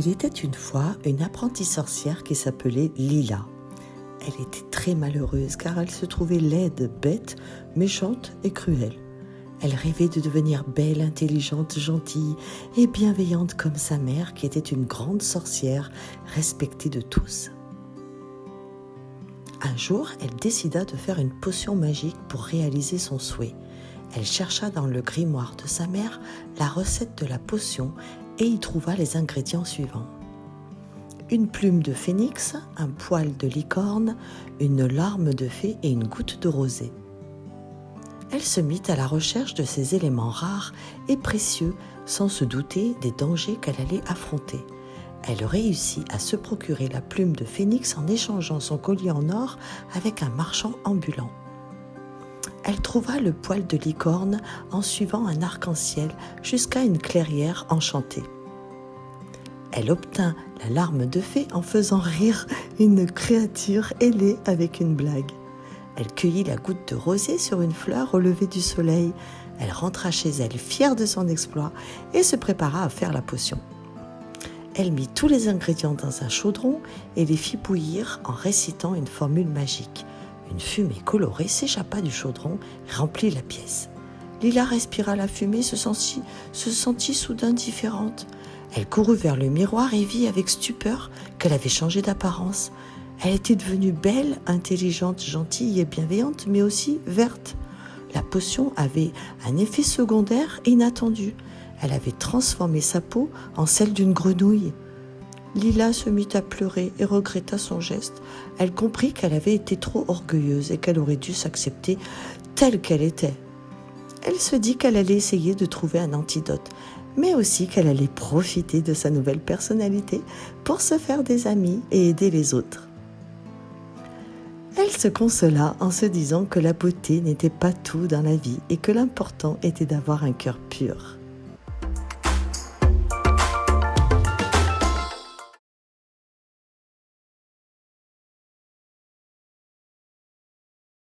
Il était une fois une apprentie sorcière qui s'appelait Lila. Elle était très malheureuse car elle se trouvait laide, bête, méchante et cruelle. Elle rêvait de devenir belle, intelligente, gentille et bienveillante comme sa mère qui était une grande sorcière respectée de tous. Un jour, elle décida de faire une potion magique pour réaliser son souhait. Elle chercha dans le grimoire de sa mère la recette de la potion et y trouva les ingrédients suivants. Une plume de phénix, un poil de licorne, une larme de fée et une goutte de rosée. Elle se mit à la recherche de ces éléments rares et précieux sans se douter des dangers qu'elle allait affronter. Elle réussit à se procurer la plume de phénix en échangeant son collier en or avec un marchand ambulant. Elle trouva le poil de licorne en suivant un arc-en-ciel jusqu'à une clairière enchantée. Elle obtint la larme de fée en faisant rire une créature ailée avec une blague. Elle cueillit la goutte de rosée sur une fleur au lever du soleil. Elle rentra chez elle fière de son exploit et se prépara à faire la potion. Elle mit tous les ingrédients dans un chaudron et les fit bouillir en récitant une formule magique. Une fumée colorée s'échappa du chaudron et remplit la pièce. Lila respira la fumée, se sentit soudain différente. Elle courut vers le miroir et vit avec stupeur qu'elle avait changé d'apparence. Elle était devenue belle, intelligente, gentille et bienveillante, mais aussi verte. La potion avait un effet secondaire inattendu. Elle avait transformé sa peau en celle d'une grenouille. Lila se mit à pleurer et regretta son geste. Elle comprit qu'elle avait été trop orgueilleuse et qu'elle aurait dû s'accepter telle qu'elle était. Elle se dit qu'elle allait essayer de trouver un antidote, mais aussi qu'elle allait profiter de sa nouvelle personnalité pour se faire des amis et aider les autres. Elle se consola en se disant que la beauté n'était pas tout dans la vie et que l'important était d'avoir un cœur pur.